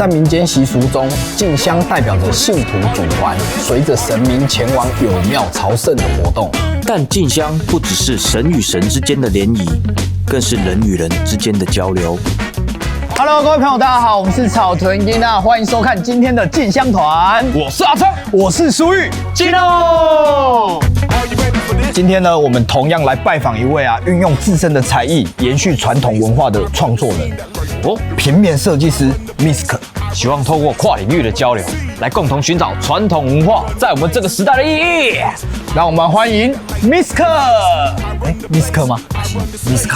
在民间习俗中，进香代表着信徒组团，随着神明前往有庙朝圣的活动。但进香不只是神与神之间的联谊，更是人与人之间的交流。Hello， 各位朋友，大家好，我们是草屯音娜，欢迎收看今天的进香团。我是阿昌，我是苏玉，进喽！今天呢，我们同样来拜访一位运用自身的才艺延续传统文化的创作人平面设计师 Misk， 希望透过跨领域的交流，来共同寻找传统文化在我们这个时代的意义。让我们欢迎 Misk。Misk 吗？Misk。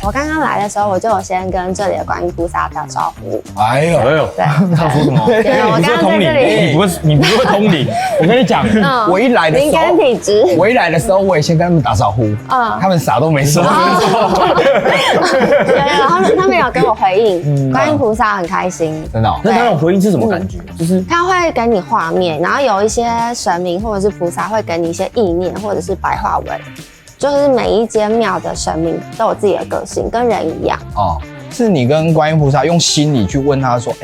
我刚刚来的时候，我就有先跟这里的观音菩萨打招呼。哎呦，对，他说什么？对，我刚刚在这里。你不会通灵。我跟你讲，我一来的时候，敏感体质。我一来的时候，我也先跟他们打招呼，他们啥都没说。对，他们有给我回应，观音菩萨很开心。真的哦？那他种回应是什么感觉？就是他会给你画面，然后有一些神明或者是菩萨会给你一些意念或者是白话文。就是每一间庙的神明都有自己的个性，跟人一样。哦，是你跟观音菩萨用心理去问他说：“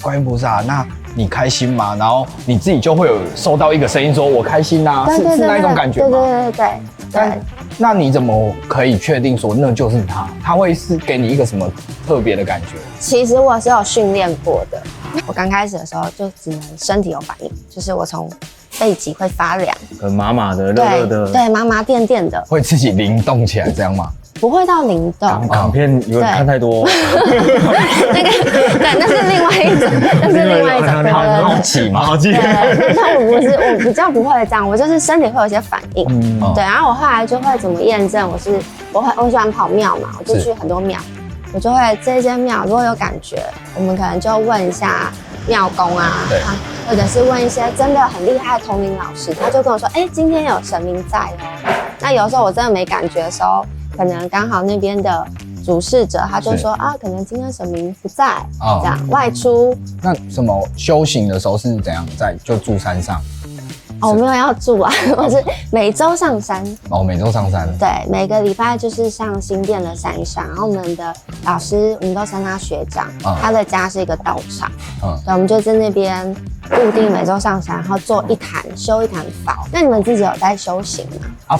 观音菩萨，那你开心吗？”然后你自己就会有收到一个声音说：“我开心啊。”是那一种感觉吗？对。那你怎么可以确定说那就是他？他会是给你一个什么特别的感觉？其实我是有训练过的。我刚开始的时候就只能身体有反应，就是我从背脊会发凉，很麻麻的、热热的，对，麻麻电电的，会自己灵动起来这样吗？不会到灵动。港片有人看太多，那是另外一种，很好奇嘛，好奇。但我比较不会这样，我就是身体会有一些反应。对，然后我后来就会怎么验证？我喜欢跑庙嘛，我就去很多庙，我就会这间庙如果有感觉，我们可能就问一下庙公啊，或者是问一些真的很厉害的通灵老师，他就跟我说，今天有神明在哦。那有时候我真的没感觉的时候，可能刚好那边的主事者他就说可能今天神明不在，这样外出。那什么修行的时候是怎样在就住山上？我没有要住啊，我是每周上山。每周上山。对，每个礼拜就是上新店的山上，然后我们的老师我们都称他学长，他的家是一个道场，对，我们就在那边固定每周上山，然后做一坛修一坛法。那你们自己有在修行吗？阿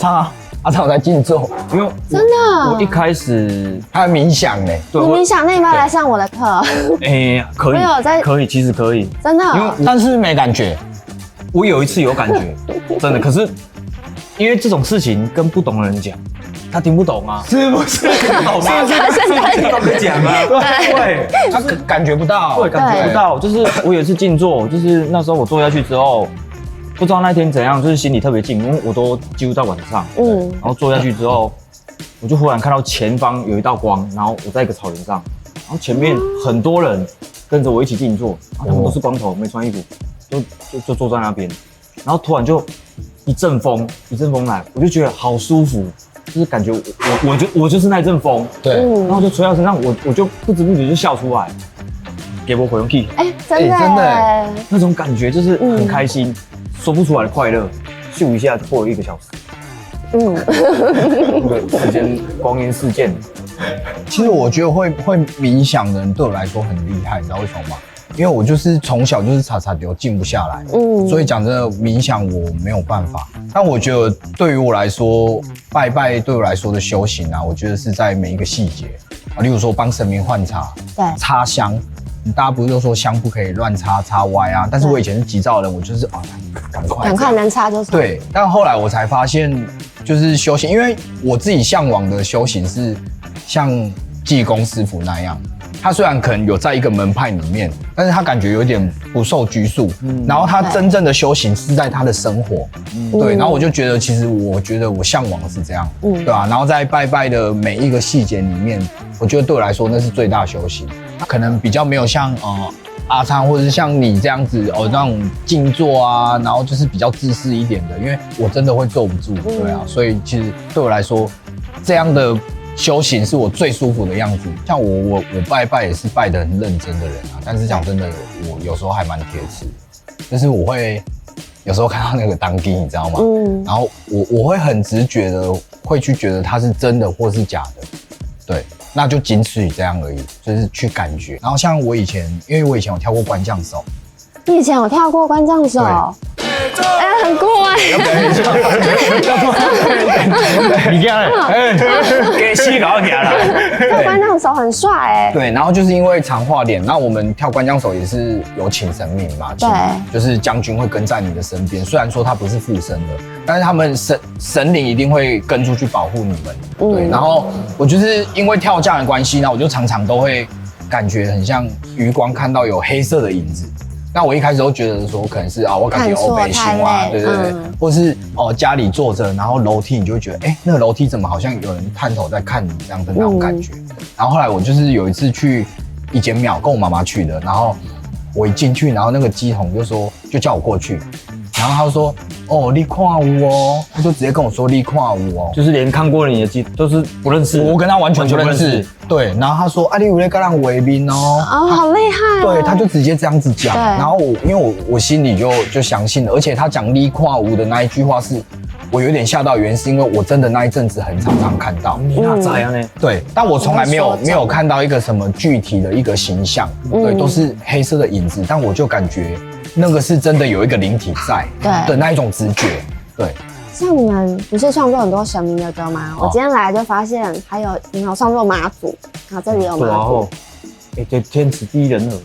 昌有在静坐，因为真的，我一开始还冥想呢。你冥想，那你要来上我的课？可以，我有在，可以，其实可以，真的，但是没感觉。我有一次有感觉，真的。可是因为这种事情跟不懂的人讲，他听不懂啊，是不是？懂吗？是都可以讲啊，对，他感觉不到，对，感觉不到。就是我有一次静坐，就是那时候我坐下去之后，不知道那天怎样，就是心里特别静，因为我都几乎在晚上，然后坐下去之后，我就忽然看到前方有一道光，然后我在一个草原上，然后前面很多人跟着我一起静坐，他们都是光头，没穿衣服。就坐在那边，然后突然就一阵风来，我就觉得好舒服，就是感觉我就是那阵风，对，然后就吹到身上，我就不知不觉就笑出来，给我回用屁，真的，那种感觉就是很开心，说不出来的快乐，咻一下就过了1个小时，那个时间光阴似箭。其实我觉得会冥想的人对我来说很厉害，你知道为什么吗？因为我就是从小就是叉丢静不下来，所以讲真的冥想我没有办法。但我觉得对于我来说，拜拜对我来说的修行啊，我觉得是在每一个细节啊，例如说帮神明换茶，对，插香，大家不是都说香不可以乱插，插歪啊？但是我以前是急躁的人，我就是赶快能插就插。对，但后来我才发现，就是修行，因为我自己向往的修行是像济公师傅那样。他虽然可能有在一个门派里面，但是他感觉有点不受拘束，然后他真正的修行是在他的生活，对，然后我就觉得，其实我觉得我向往的是这样，对吧？然后在拜拜的每一个细节里面，我觉得对我来说那是最大修行，可能比较没有像阿昌或者是像你这样子那种静坐啊，然后就是比较自私一点的，因为我真的会坐不住，对啊，所以其实对我来说，这样的修行是我最舒服的样子。像我拜也是拜得很认真的人啊，但是讲真的，我有时候还蛮铁齿，就是我会有时候看到那个当机，你知道吗？然后我会很直觉的会去觉得它是真的或是假的，对。那就仅此于这样而已，就是去感觉。然后像我以前，因为我以前有跳过官将手，你以前有跳过官将手？很酷你看，给洗搞起来了。跳官将手很帅对，然后就是因为常化脸，那我们跳官将手也是有请神明嘛，对，就是将军会跟在你的身边，虽然说他不是附身的，但是他们神灵一定会跟出去保护你们。对，然后我就是因为跳架的关系，那我就常常都会感觉很像余光看到有黑色的影子。那我一开始都觉得说可能是我感觉北星啊，对，或是家里坐着，然后楼梯你就会觉得那个楼梯怎么好像有人探头在看你这样的那种感觉。然后后来我就是有一次去一间庙，跟我妈妈去的，然后我一进去，然后那个乩童就叫我过去，然后他就说你看有哦，他就直接跟我说你看有哦，就是连看过你的乩都是不认识，我跟他完全不认识。对，然后他说你有在跟人为民哦，好厉害对，他就直接这样子讲，然后因为我心里就相信了，而且他讲你看有的那一句话是我有点吓到，原因是因为我真的那一阵子很常看到。你哪知啊呢？对，但我从来没有看到一个什么具体的一个形象，对，都是黑色的影子，但我就感觉那个是真的有一个灵体在的那一种直觉，对。像你们不是创作很多神明的歌吗？我今天来就发现你有创作妈祖，然后这里有妈祖，这天时地利人和。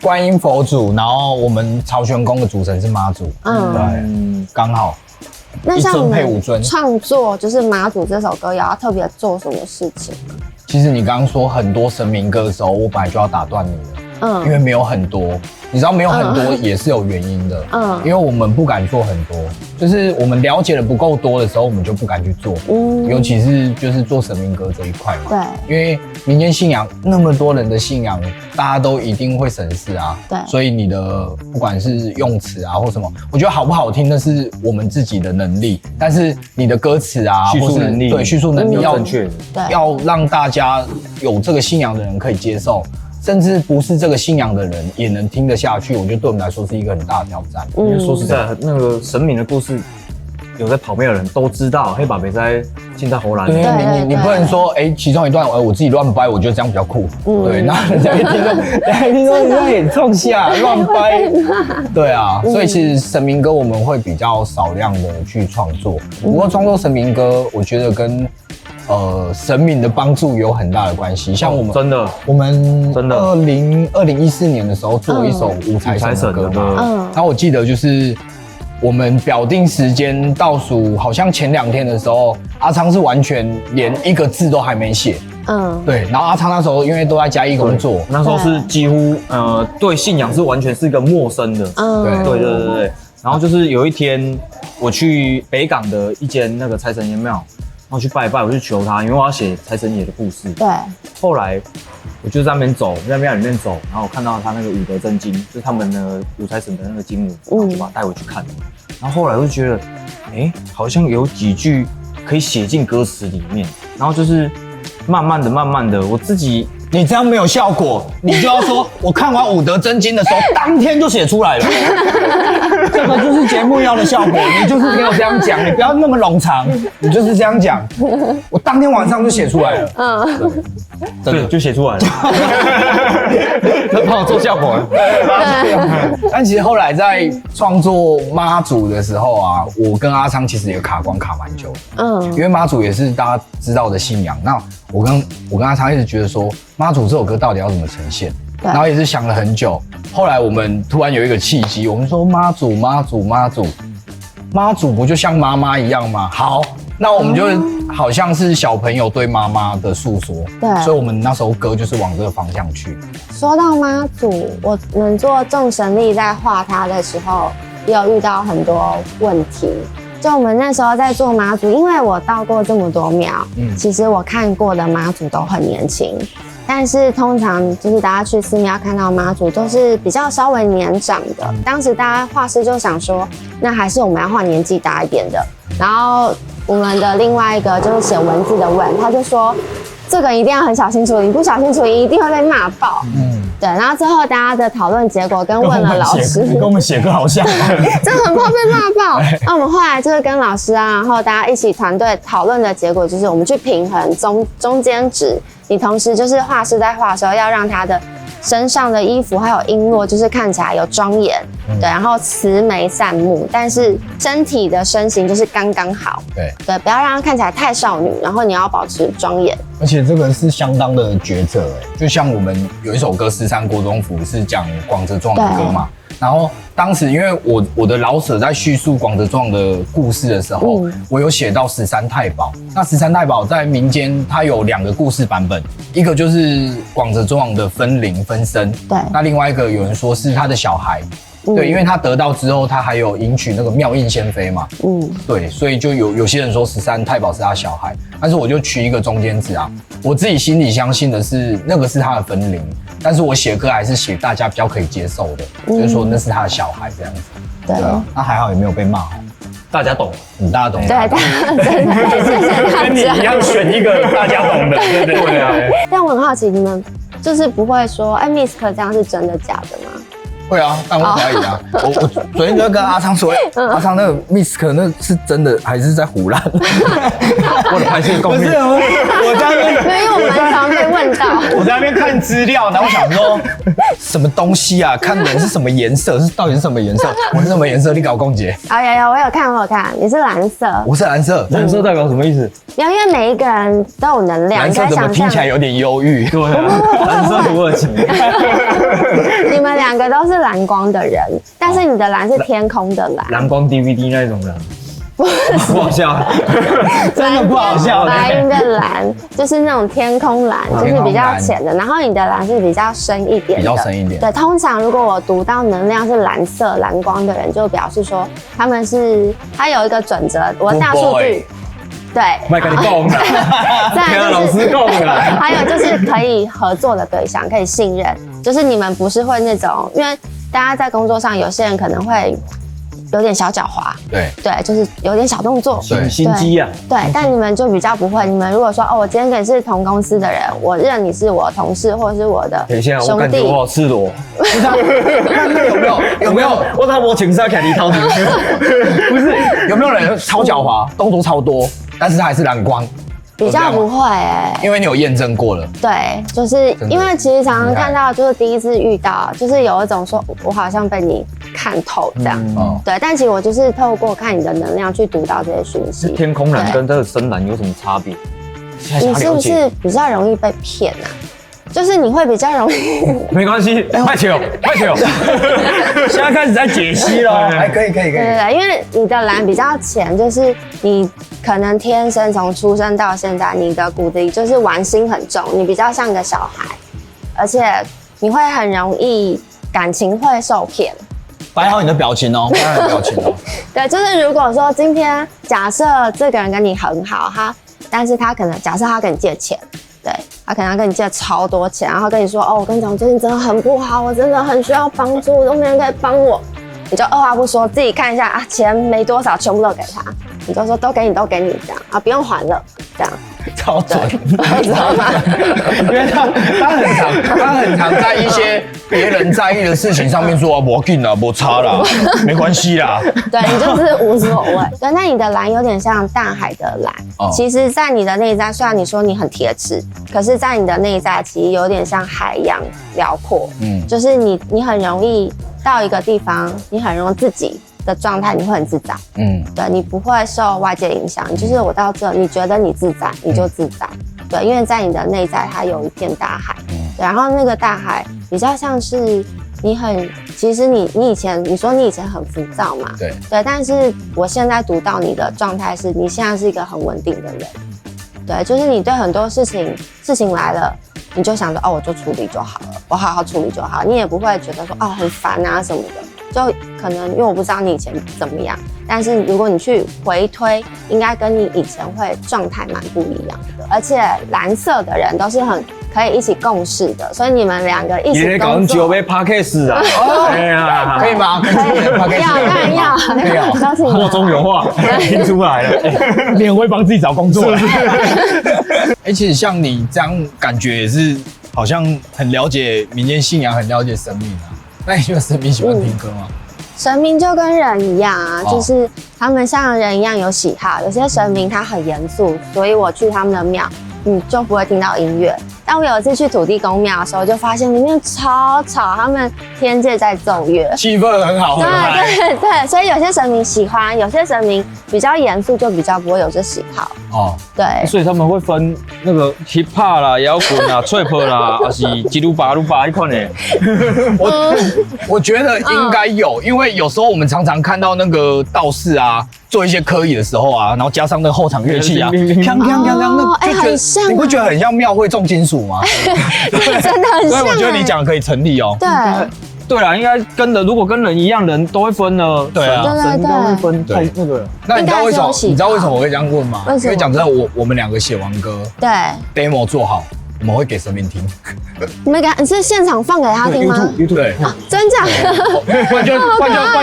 观音佛祖，然后我们朝玄宫的主神是妈祖，对，刚好。那像你们配5尊创作就是妈祖这首歌，有要特别做什么事情吗？其实你刚刚说很多神明歌的时候，我本来就要打断你了，因为没有很多。你知道没有很多也是有原因的，因为我们不敢做很多，就是我们了解的不够多的时候，我们就不敢去做，尤其是就是做神明歌这一块嘛，对，因为民间信仰那么多人的信仰，大家都一定会审视啊，对，所以你的不管是用词啊或什么，我觉得好不好听那是我们自己的能力，但是你的歌词啊，叙述能力，对，叙述能力要正确的，要让大家有这个信仰的人可以接受。甚至不是这个信仰的人也能听得下去，我觉得对我们来说是一个很大的挑战。因为说实在，那个神明的故事，有在跑庙的人都知道，黑把别在现在荷兰。对，你不能说其中一段我自己乱掰，我觉得这样比较酷。对，那人家一听说你在演创下乱掰。对啊，所以其实神明歌我们会比较少量的去创作，不过创作神明歌，我觉得跟神明的帮助有很大的关系，像我们我们2014年的时候做一首五财神的歌嘛，然后我记得就是我们表定时间倒数，好像前2天的时候，阿昌是完全连一个字都还没写，对，然后阿昌那时候因为都在嘉义工作，那时候是几乎对信仰是完全是一个陌生的，对，然后就是有一天我去北港的一间那个财神爷庙。然后去拜拜，我去求他，因为我要写财神爷的故事。对。后来我就在那边走，在庙里面走，然后我看到他那个武德真经，就是他们的五财神的那个经文，我就把它带回去看。然后后来我就觉得，好像有几句可以写进歌词里面。然后就是慢慢的，我自己。你这样没有效果，你就要说，我看完武德真经的时候，当天就写出来了。这个就是节目要的效果，你就是给我这样讲，你不要那么冗长，你就是这样讲。我当天晚上就写出来了，对，就写出来了。他帮我做效果。但其实后来在创作妈祖的时候啊，我跟阿昌其实也卡关卡蛮久的，因为妈祖也是大家知道的信仰。那我跟阿昌一直觉得说，妈祖这首歌到底要怎么呈现？然后也是想了很久。后来我们突然有一个契机，我们说妈祖不就像妈妈一样吗？好，那我们就好像是小朋友对妈妈的诉说。对，所以我们那首歌就是往这个方向去。说到妈祖，我们做众神力在画它的时候，也有遇到很多问题。就我们那时候在做妈祖，因为我到过这么多庙，其实我看过的妈祖都很年轻。但是通常就是大家去寺庙看到妈祖都是比较稍微年长的。当时大家画师就想说，那还是我们要画年纪大一点的。然后我们的另外一个就是写文字的问，他就说这个一定要很小心处理，不小心处理一定会被骂爆。对，然后最后大家的讨论结果跟问了老师，跟我们写歌好像，真的很怕被骂爆。那我们后来就是跟老师啊，然后大家一起团队讨论的结果就是，我们去平衡中间值。你同时就是画师在画的时候，要让他的身上的衣服还有璎珞，就是看起来有庄严，对，然后慈眉善目，但是身体的身形就是刚刚好，对，不要让它看起来太少女，然后你要保持庄严。而且这个是相当的抉择，就像我们有一首歌《狮山国中府》是讲广泽庄的歌嘛。然后当时因为我的老舍在叙述广泽庄的故事的时候，我有写到13太保。那13太保在民间它有2个故事版本，一个就是广泽庄的分灵分身，对，那另外一个有人说是他的小孩。对，因为他得到之后，他还有迎娶那个妙应仙妃嘛，对，所以就有些人说13太保是他小孩，但是我就取一个中间值啊，我自己心里相信的是那个是他的分灵，但是我写歌还是写大家比较可以接受的，就是说那是他的小孩这样子，对啊，那还好也没有被骂哦，大家懂，大家懂，对，大家真的谢谢大家，跟你一样选一个大家懂的，对啊。但我很好奇，你们就是不会说，哎 ，Misk 这样是真的假的吗？会啊，但我可以啊。我昨天就跟阿昌说，阿昌那个 Misk 那是真的还是在唬烂？我的拍摄功力。不是，我在那边，因为我蛮常被问到。我在那边看资料，然后想说什么东西啊？看人是什么颜色，到底是什么颜色？我是什么颜色？你搞共结？有，我有看，你是蓝色。我是蓝色，蓝色代表什么意思？因为每一个人都有能量。蓝色怎么听起来有点忧郁？对啊，蓝色土耳其。你们2个都是蓝光的人，但是你的蓝是天空的蓝，蓝光 DVD 那种蓝，不好笑，真的不好笑。白云的蓝就是那种天空蓝，就是比较浅的，然后你的蓝是比较深一点的，比较深一点。对，通常如果我读到能量是蓝色蓝光的人，就表示说他有一个准则，我大数据。对，麦跟你共的，再来老师共的，还有就是可以合作的对象，可以信任，就是你们不是会那种，因为大家在工作上，有些人可能会有点小狡猾，对，就是有点小动作，心机啊，对，但你们就比较不会。你们如果说我今天跟你是同公司的人，我认你是我同事或者是我的兄弟，我感觉我好赤裸，有没有？我他我情杀凯利掏出去，不是有没有人超狡猾，动作超多？但是它还是蓝光，比较不会因为你有验证过了。对，就是因为其实常常看到，就是第一次遇到，就是有一种说我好像被你看透这样，对。但其实我就是透过看你的能量去读到这些讯息。天空蓝跟这个深蓝有什么差别？你是不是比较容易被骗啊？就是你会比较容易，没关系，快球，现在开始在解析了，可以。对，因为你的蓝比较浅，就是你可能天生从出生到现在，你的骨子里就是玩心很重，你比较像个小孩，而且你会很容易感情会受骗。摆好你的表情哦，摆好你的表情哦。对，就是如果说今天假设这个人跟你很好，但是他可能假设他跟你借钱。对，他可能要跟你借超多钱，然后跟你说我跟你讲，我最近真的很不好，我真的很需要帮助，都没人可以帮我。你就二话不说，自己看一下钱没多少，全部都给他，你就说都给你这样不用还了，这样。超准，知道吗？因为他很常在一些别人在意的事情上面说没紧啦，没差啦，没关系啦。对，你就是无所谓。对，那你的蓝有点像大海的蓝，其实，在你的内在，虽然你说你很铁齿，可是在你的内在其实有点像海洋辽阔。就是你很容易到一个地方，你很容易自己的状态，你会很自在。对，你不会受外界影响。就是我到这，你觉得你自在，你就自在。对，因为在你的内在，它有一片大海。对，然后那个大海比较像是其实你以前你说你以前很浮躁嘛，对，但是我现在读到你的状态是，你现在是一个很稳定的人。对，就是你对很多事情来了，你就想着我就处理就好了，我好好处理就好，你也不会觉得说很烦啊什么的。就可能因为我不知道你以前怎么样，但是如果你去回推，应该跟你以前会状态蛮不一样的。而且蓝色的人都是很可以一起共事的，所以你们2个一起也搞成酒杯 podcast 啊，哎呀，可以吗？跟主持人 podcast 要当然要，可以啊，都请话中有话，听出来了，你很会帮自己找工作。其实像你这样感觉也是好像很了解民间信仰，很了解神明啊。那你觉得神明喜欢听歌吗？神明就跟人一样啊，就是他们像人一样有喜好。有些神明他很严肃，所以我去他们的庙，你就不会听到音乐。但我有一次去土地公庙的时候，就发现里面超吵，他们天界在奏乐，气氛很好，很嗨。对，所以有些神明喜欢，有些神明比较严肃，就比较不会有这喜好。哦，对，所以他们会分那个 hip hop 啦、摇滚啦、trap 啦，还是吉鲁巴一款的。我觉得应该有，因为有时候我们常常看到那个道士啊，做一些科仪的时候啊，然后加上那个后场乐器啊，锵锵锵锵，那就很像啊，你不觉得很像庙会重金属吗？真的很像。所以我觉得你讲的可以成立哦。对。对啦，应该如果跟人一样，人都会分呢。对啊，神都会分那个。那你知道为什么？你知道为什么我会这样问吗？为什么？因为讲真的，我们2个写完歌，对 ，demo 做好，我们会给神明听。你们你是现场放给他听吗？对，真假？不然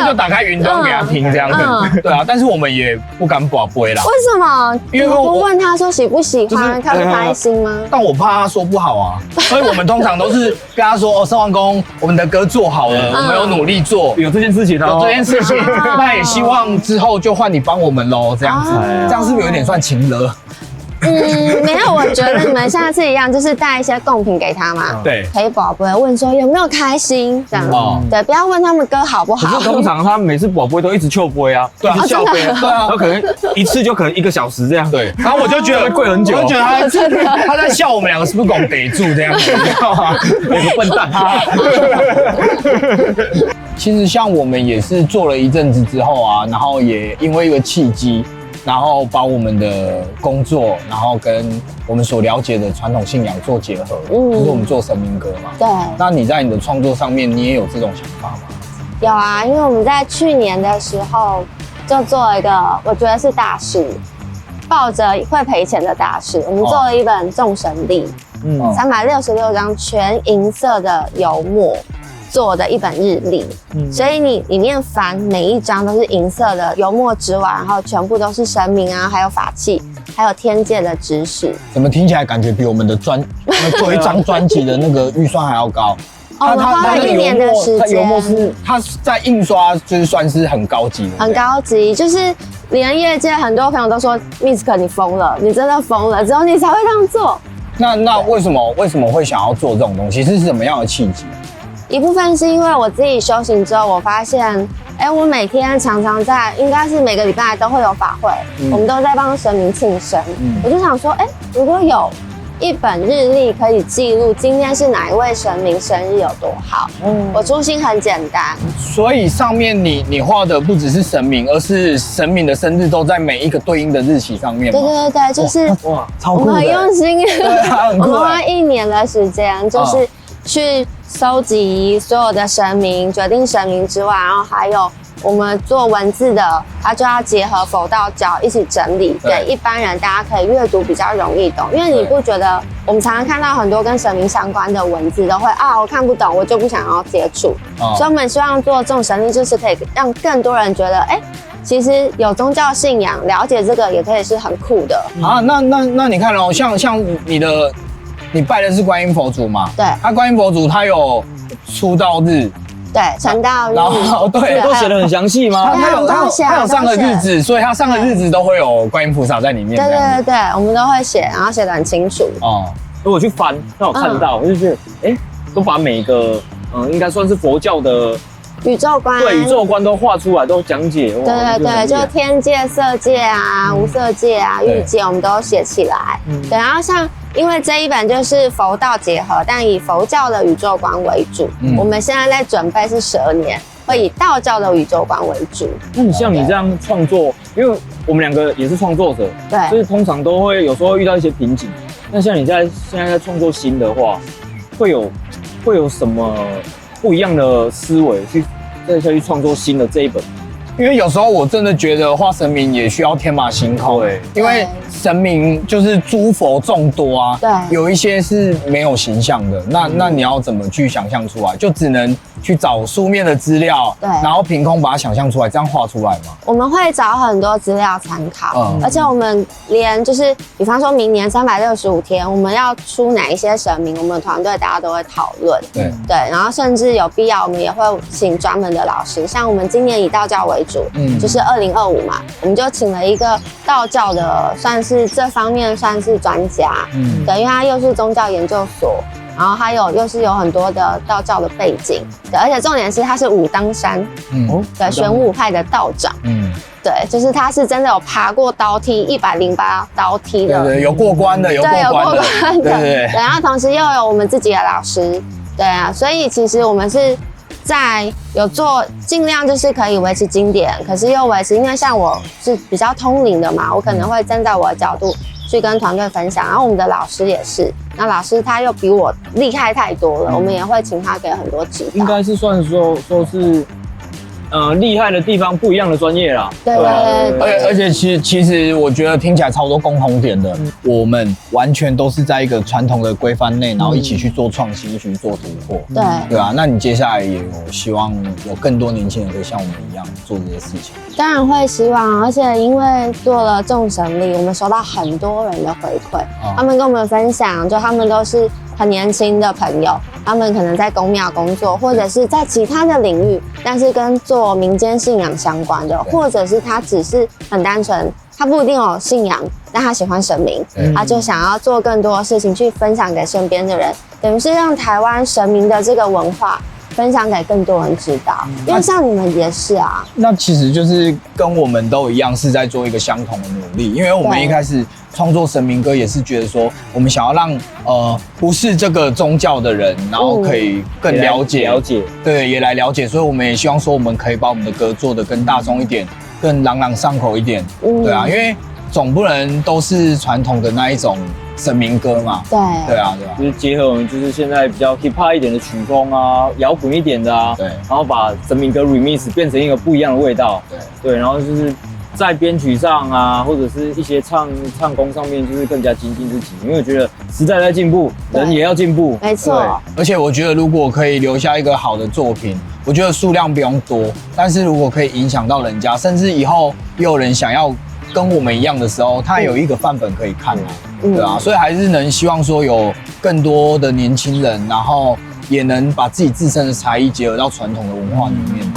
就打开云端给他听这样子。对啊，但是我们也不敢保杯啦。为什么？因为我不问他说喜不喜欢，他会开心吗？但我怕他说不好啊，所以我们通常都是跟他说：“哦，圣王公，我们的歌做好了，我们有努力做，有这件事情，有这件事情，那也希望之后就换你帮我们喽，这样子，这样是不是有点算情勒？”没有，我觉得你们下次一样，就是带一些贡品给他嘛。对，陪宝贝问说有没有开心这样。对，不要问他们歌好不好。可是通常他每次宝贝都一直笑杯啊，对啊，笑杯，对啊，他可能一次就可能1个小时这样。对，然后我就觉得跪很久，我就觉得他在笑我们2个是不是拱得住这样子，你知道吗？有个笨蛋。其实像我们也是做了一阵子之后啊，然后也因为一个契机。然后把我们的工作，然后跟我们所了解的传统信仰做结合，就是我们做神明歌嘛。对。那你在你的创作上面，你也有这种想法吗？有啊，因为我们在去年的时候就做了一个，我觉得是大事，抱着会赔钱的大事，我们做了一本众神历，366张全银色的油墨。做的一本日历，所以你里面翻每一张都是银色的油墨纸碗，然后全部都是神明啊，还有法器，还有天界的指使。怎么听起来感觉比我们的做一张专辑的那个预算还要高？我们花了1年的时间。油墨是它在印刷，就是算是很高级的。很高级，就是连业界很多朋友都说 ，Misk 你疯了，你真的疯了，只有你才会这样做。那为什么会想要做这种东西？是什么样的契机？一部分是因为我自己修行之后，我发现，我每天常常在，应该是每个礼拜都会有法会，我们都在帮神明庆生。我就想说，如果有一本日历可以记录今天是哪一位神明生日有多好。我初心很简单，所以上面你画的不只是神明，而是神明的生日都在每一个对应的日期上面。对，就是哇，超酷的，我们很用心，对啊，很酷。我们花1年的时间，就是去收集所有的神明，决定神明之外，然后还有我们做文字的，它就要结合佛道教一起整理，给一般人大家可以阅读比较容易懂。因为你不觉得我们常常看到很多跟神明相关的文字都会我看不懂，我就不想要接触。所以我们希望做这种神历，就是可以让更多人觉得，其实有宗教信仰，了解这个也可以是很酷的啊。那你看哦，像你拜的是观音佛祖嘛？对，观音佛祖他有出道日，对，成道日，然后对，都写得很详细吗？他有上个日子，所以他上个日子都会有观音菩萨在里面。对，我们都会写，然后写得很清楚。如果去翻，那我看到，我就觉得，都把每个应该算是佛教的宇宙观，对，宇宙观都画出来，都讲解。对，就天界、色界啊、无色界啊、欲界，我们都写起来。对，然后像因为这一本就是佛道结合，但以佛教的宇宙观为主。我们现在在准备是12年，会以道教的宇宙观为主。那你像你这样创作，因为我们2个也是创作者，对，就是通常都会有时候会遇到一些瓶颈。那像你现在在创作新的话，会有什么不一样的思维再下去创作新的这一本因为有时候我真的觉得画神明也需要天马行空，对，因为神明就是诸佛众多啊，对，有一些是没有形象的，那你要怎么去想象出来？就只能去找书面的资料，对，然后凭空把它想象出来，这样画出来吗？我们会找很多资料参考，而且我们连就是比方说明年365天我们要出哪一些神明，我们团队大家都会讨论，对，然后甚至有必要我们也会请专门的老师，像我们今年以道教为主，就是2025嘛，我们就请了一个道教的，算是这方面算是专家，对，因为他又是宗教研究所，然后他又是有很多的道教的背景，对，而且重点是他是武当山，对，玄武派的道长，对，就是他是真的有爬过刀梯108刀梯的，对，有过关的，有过关的，对，然后同时又有我们自己的老师，对啊，所以其实我们是在有做尽量就是可以维持经典，可是又维持，因为像我是比较通灵的嘛，我可能会站在我的角度去跟团队分享，然后我们的老师也是，那老师他又比我厉害太多了，我们也会请他给很多指导，应该是算说是。厉害的地方不一样的专业啦，对，而且其实我觉得听起来超多共同点的，我们完全都是在一个传统的规范内，然后一起去做创新，一起去做突破，对啊。那你接下来也有希望有更多年轻人可以像我们一样做这些事情？当然会希望，而且因为做了众神力，我们收到很多人的回馈，他们跟我们分享，就他们都是很年轻的朋友，他们可能在公庙工作，或者是在其他的领域，但是跟做民间信仰相关的，或者是他只是很单纯，他不一定有信仰，但他喜欢神明，他就想要做更多的事情去分享给身边的人，等于是让台湾神明的这个文化分享给更多人知道，因为像你们也是啊。那其实就是跟我们都一样，是在做一个相同的努力，因为我们一开始创作神明歌也是觉得说，我们想要让不是这个宗教的人，然后可以更了解，对，也来了解，所以我们也希望说，我们可以把我们的歌做得更大众一点，更朗朗上口一点，对啊，因为总不能都是传统的那一种神明歌嘛，对啊，就是结合我们就是现在比较 hip hop 一点的曲风啊，摇滚一点的啊，对，然后把神明歌 remix 变成一个不一样的味道，对，然后就是在编曲上啊，或者是一些唱功上面，就是更加精进自己，因为我觉得时代在进步，人也要进步，没错。而且我觉得如果可以留下一个好的作品，我觉得数量不用多，但是如果可以影响到人家，甚至以后也有人想要跟我们一样的时候，他有一个范本可以看啊，对啊，所以还是能希望说有更多的年轻人，然后也能把自己自身的才艺结合到传统的文化里面。